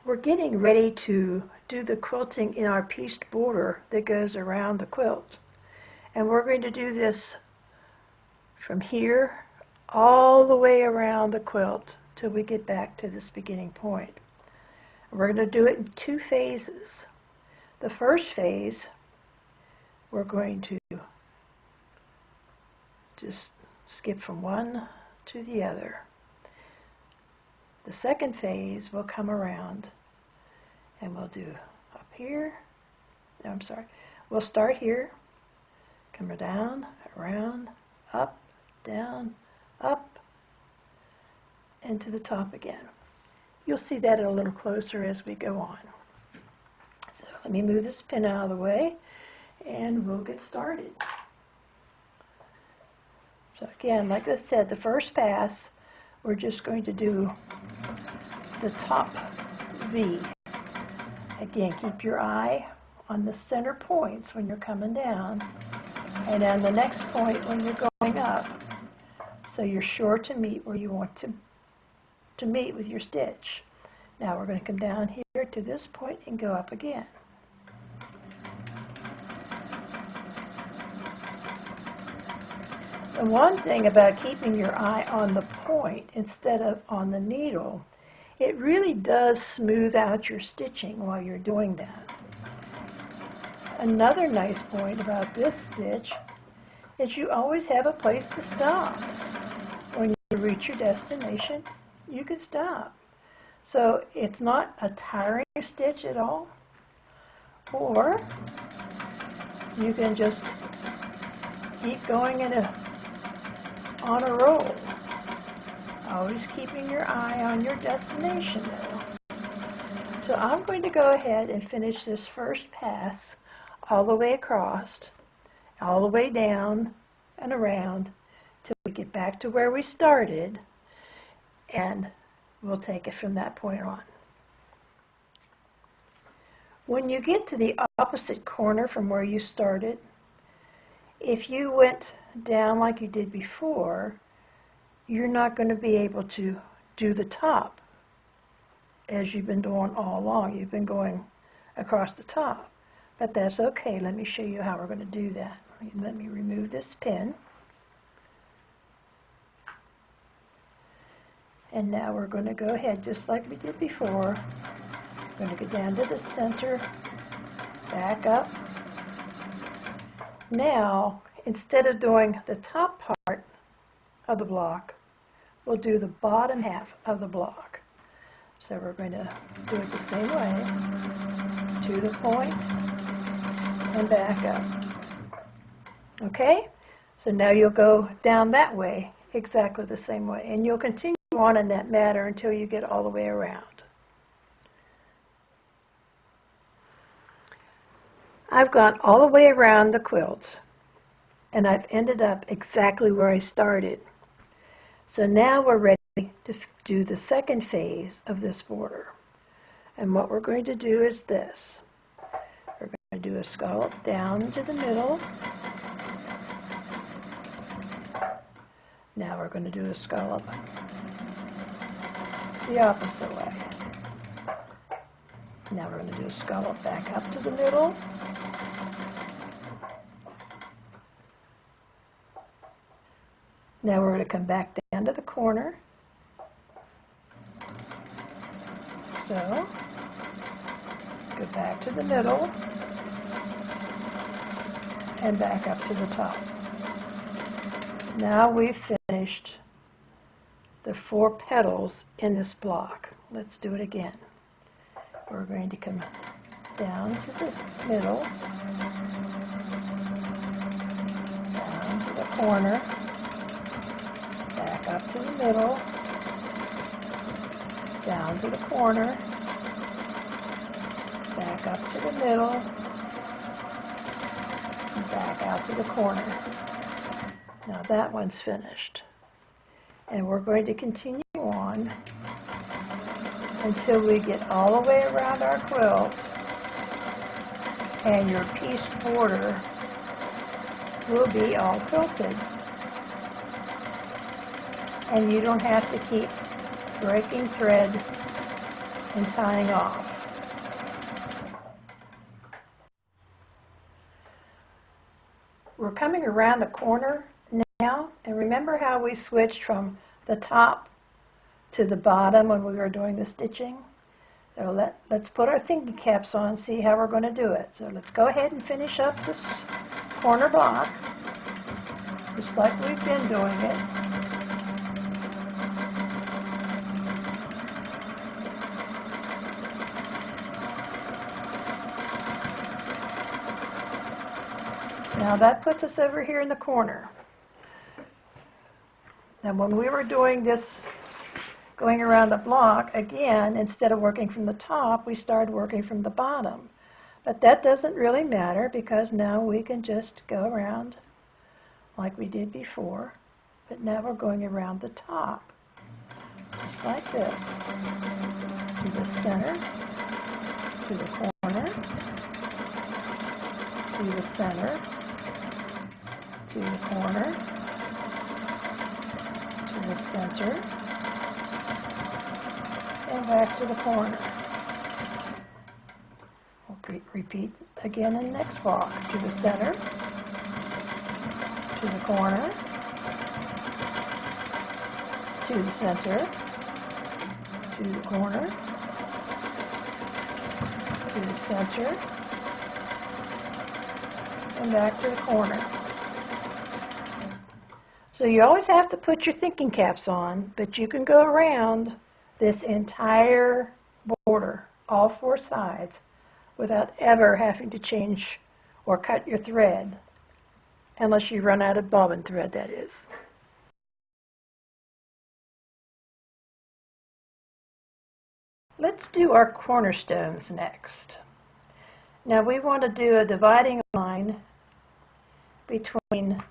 We're getting ready to do the quilting in our pieced border that goes around the quilt. And we're going to do this from here all the way around the quilt till we get back to this beginning point. We're going to do it in 2 phases. The first phase, we're going to just skip from one to the other. The second phase will come around and we'll do up here. No, I'm sorry. We'll start here, come down, around, up, down, up, and to the top again. You'll see that a little closer as we go on. So let me move this pin out of the way and we'll get started. So again, like I said, the first pass, we're just going to do the top V. Again, keep your eye on the center points when you're coming down, and on the next point when you're going up, so you're sure to meet where you want to meet with your stitch. Now we're going to come down here to this point and go up again. The one thing about keeping your eye on the point instead of on the needle, it really does smooth out your stitching while you're doing that. Another nice point about this stitch is you always have a place to stop. When you reach your destination, you can stop. So it's not a tiring stitch at all, or you can just keep going on a roll. Always keeping your eye on your destination though. So I'm going to go ahead and finish this first pass all the way across, all the way down and around till we get back to where we started, and we'll take it from that point on. When you get to the opposite corner from where you started, if you went down like you did before, you're not going to be able to do the top as you've been doing all along. You've been going across the top, but that's okay. Let me show you how we're going to do that. Let me remove this pin. And now we're going to go ahead just like we did before. We're going to go down to the center, back up. Now, instead of doing the top part of the block, we'll do the bottom half of the block. So we're going to do it the same way, to the point and back up. Okay? So now you'll go down that way exactly the same way, and you'll continue on in that manner until you get all the way around. I've gone all the way around the quilt, and I've ended up exactly where I started. So now we're ready to do the second phase of this border. And what we're going to do is this. We're going to do a scallop down into the middle. Now we're going to do a scallop the opposite way. Now we're going to do a scallop back up to the middle. Now we're going to come back down to the corner. So, go back to the middle and back up to the top. Now we've finished the 4 petals in this block. Let's do it again. We're going to come down to the middle, down to the corner, back up to the middle, down to the corner, back up to the middle, and back out to the corner. Now that one's finished. And we're going to continue on until we get all the way around our quilt and your pieced border will be all quilted. And you don't have to keep breaking thread and tying off. We're coming around the corner now, and remember how we switched from the top to the bottom when we were doing the stitching? So let's put our thinking caps on and see how we're going to do it. So let's go ahead and finish up this corner block, just like we've been doing it. Now that puts us over here in the corner. Now when we were doing this, going around the block, again, instead of working from the top, we started working from the bottom. But that doesn't really matter because now we can just go around like we did before. But now we're going around the top, just like this, to the center, to the corner, to the center, to the corner, to the center, and back to the corner. We'll repeat again in the next block. To the center, to the corner, to the center, to the corner, to the center, and back to the corner. So you always have to put your thinking caps on, but you can go around this entire border, all four sides, without ever having to change or cut your thread, unless you run out of bobbin thread, that is. Let's do our cornerstones next. Now we want to do a dividing line between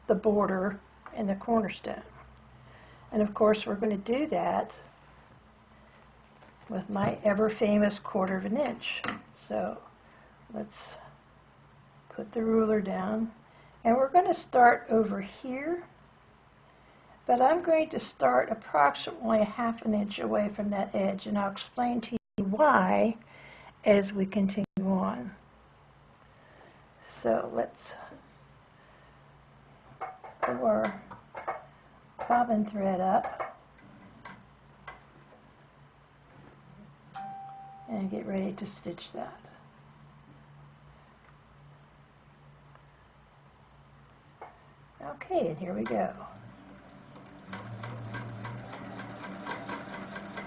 the border and the cornerstone. And of course we're going to do that with my ever famous 1/4 of an inch. So let's put the ruler down, and we're going to start over here, but I'm going to start approximately 1/2 inch away from that edge, and I'll explain to you why as we continue on. So let's pull our bobbin thread up and get ready to stitch that. Okay, and here we go.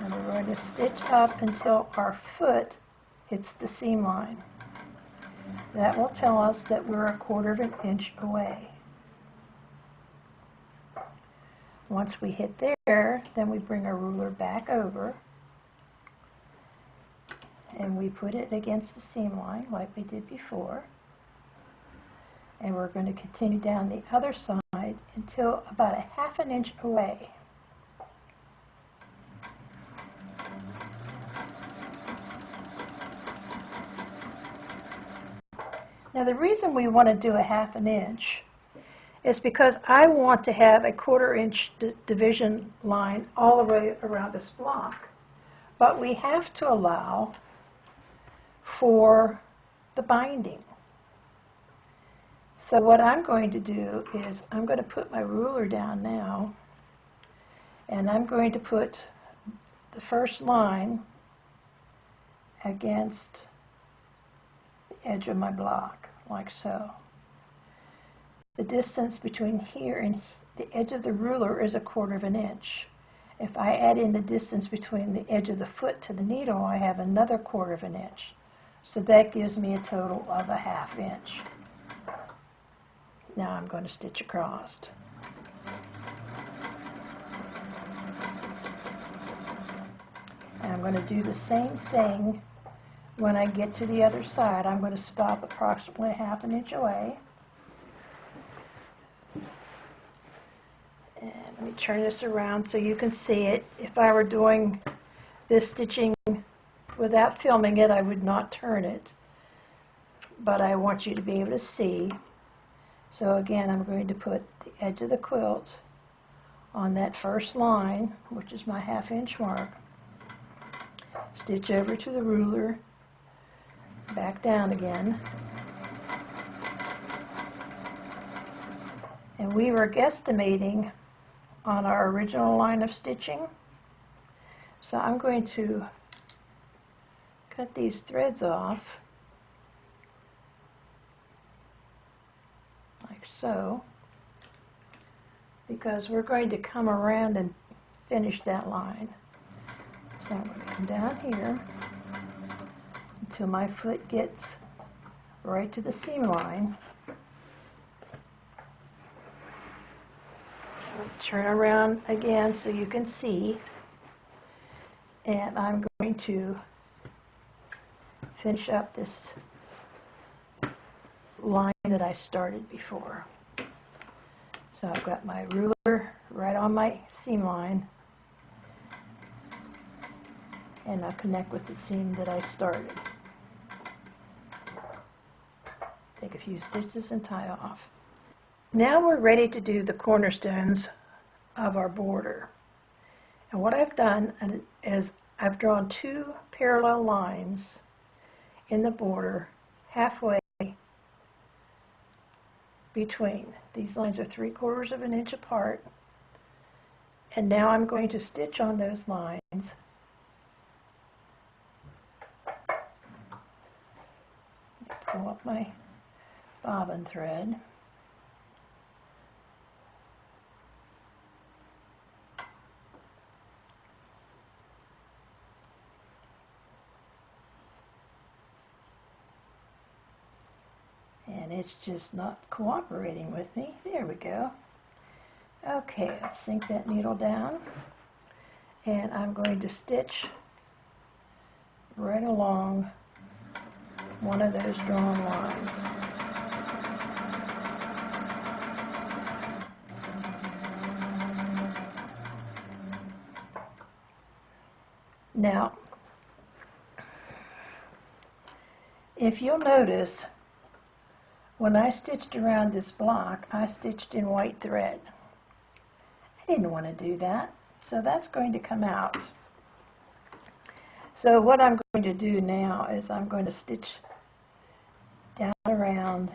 And we're going to stitch up until our foot hits the seam line. That will tell us that we're 1/4 of an inch away. Once we hit there, then we bring our ruler back over and we put it against the seam line like we did before. And we're going to continue down the other side until about 1/2 inch away. Now the reason we want to do 1/2 inch is because I want to have a 1/4 inch division line all the way around this block. But we have to allow for the binding. So what I'm going to do is I'm going to put my ruler down now, and I'm going to put the first line against the edge of my block, like so. The distance between here and the edge of the ruler is 1/4 of an inch. If I add in the distance between the edge of the foot to the needle, I have another 1/4 of an inch. So that gives me a total of 1/2 inch. Now I'm going to stitch across. And I'm going to do the same thing when I get to the other side. I'm going to stop approximately 1/2 inch away. And let me turn this around so you can see it. If I were doing this stitching without filming it, I would not turn it. But I want you to be able to see. So again, I'm going to put the edge of the quilt on that first line, which is my 1/2 inch mark. stitch over to the ruler, back down again. And we were guesstimating on our original line of stitching. So I'm going to cut these threads off, like so, because we're going to come around and finish that line. So I'm going to come down here until my foot gets right to the seam line. Turn around again so you can see, and I'm going to finish up this line that I started before. So I've got my ruler right on my seam line, and I'll connect with the seam that I started. Take a few stitches and tie off. Now we're ready to do the cornerstones of our border. And what I've done is I've drawn 2 parallel lines in the border halfway between. These lines are 3/4 of an inch apart. And now I'm going to stitch on those lines. Pull up my bobbin thread. And it's just not cooperating with me. There we go. Okay, let's sink that needle down. And I'm going to stitch right along one of those drawn lines. Now, if you'll notice, when I stitched around this block, I stitched in white thread. I didn't want to do that, so that's going to come out. So what I'm going to do now is I'm going to stitch down around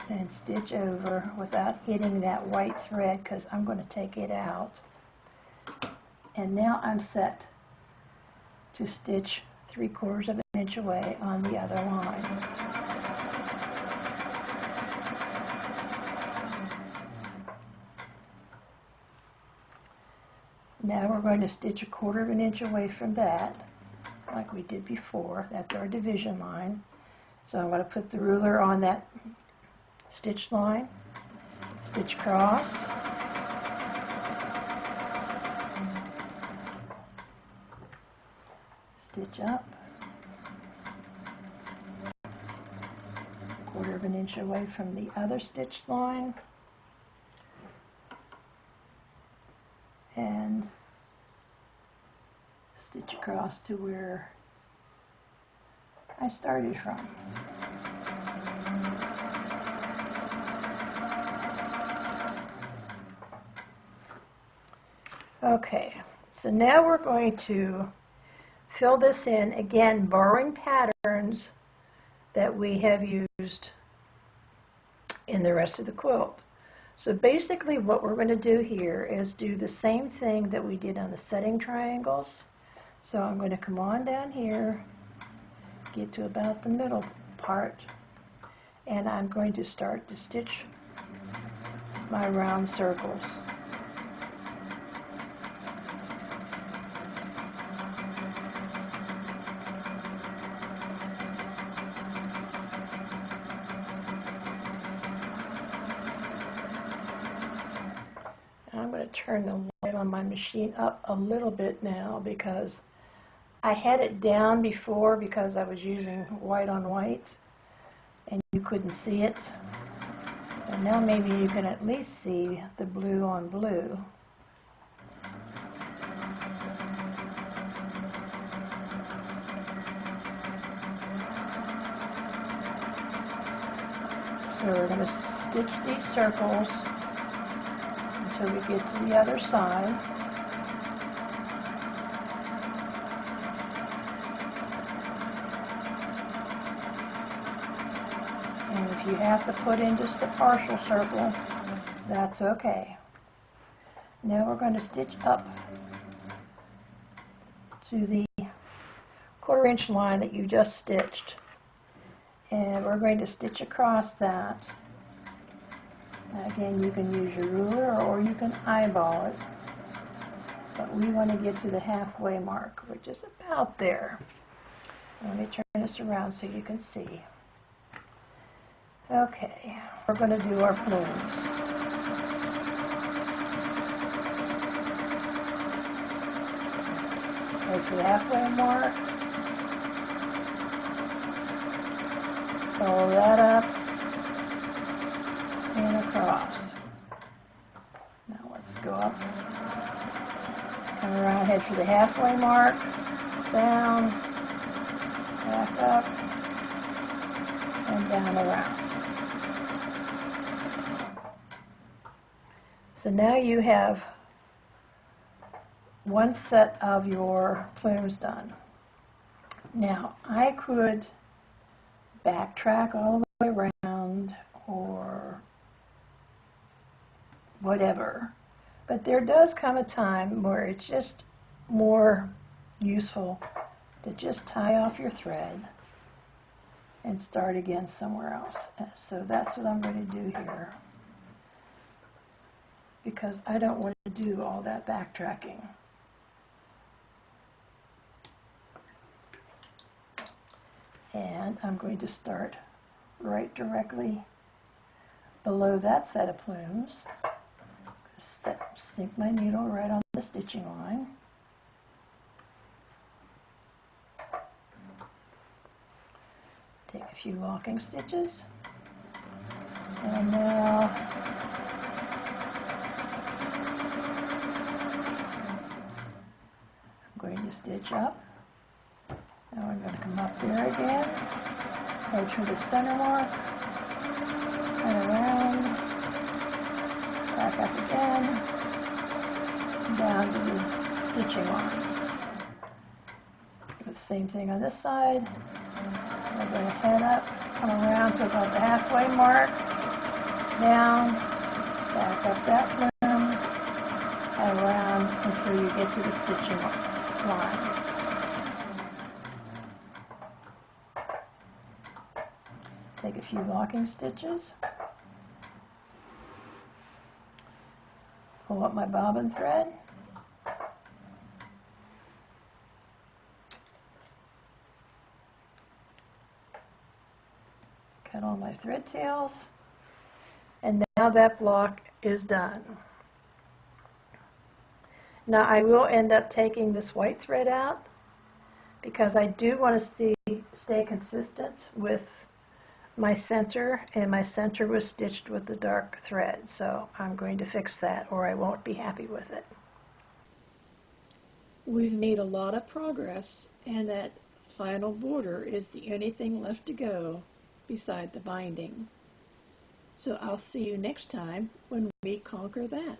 and stitch over without hitting that white thread, because I'm going to take it out. And now I'm set to stitch 3/4 of an inch away on the other line. Now we're going to stitch 1/4 of an inch away from that, like we did before. That's our division line. So I'm going to put the ruler on that stitched line, stitch across, stitch up, 1/4 of an inch away from the other stitched line, and stitch across to where I started from. Okay, so now we're going to fill this in, again borrowing patterns that we have used in the rest of the quilt. So basically what we're going to do here is do the same thing that we did on the setting triangles. So I'm going to come on down here, get to about the middle part, and I'm going to start to stitch my round circles. I'm going to turn the light on my machine up a little bit now, because I had it down before because I was using white on white and you couldn't see it. And now maybe you can at least see the blue on blue. So we're going to stitch these circles until we get to the other side. And if you have to put in just a partial circle, that's okay. Now we're going to stitch up to the 1/4 inch line that you just stitched. And we're going to stitch across that. Again, you can use your ruler or you can eyeball it. But we want to get to the halfway mark, which is about there. Let me turn this around so you can see. Okay, we're going to do our plumes. Go to the halfway mark. Follow that up and across. Now let's go up. Come around, head for the halfway mark. Down. Back up. And down around. So now you have one set of your plumes done. Now I could backtrack all the way around or whatever, but there does come a time where it's just more useful to just tie off your thread and start again somewhere else. So that's what I'm going to do here, because I don't want to do all that backtracking. And I'm going to start right directly below that set of plumes. Sink my needle right on the stitching line. Take a few locking stitches. And now I'm going to stitch up. Now we're going to come up there again, go through the center mark, and around, back up again, down to the stitching line. Do the same thing on this side. We're going to head up, come around to about the halfway mark, down, back up that plume, and around until you get to the stitching line. Take a few locking stitches, pull up my bobbin thread, cut all my thread tails, and now that block is done. Now I will end up taking this white thread out because I do want to stay consistent with my center, and my center was stitched with the dark thread, so I'm going to fix that or I won't be happy with it. We've made a lot of progress, and that final border is the only thing left to go beside the binding. So I'll see you next time when we conquer that.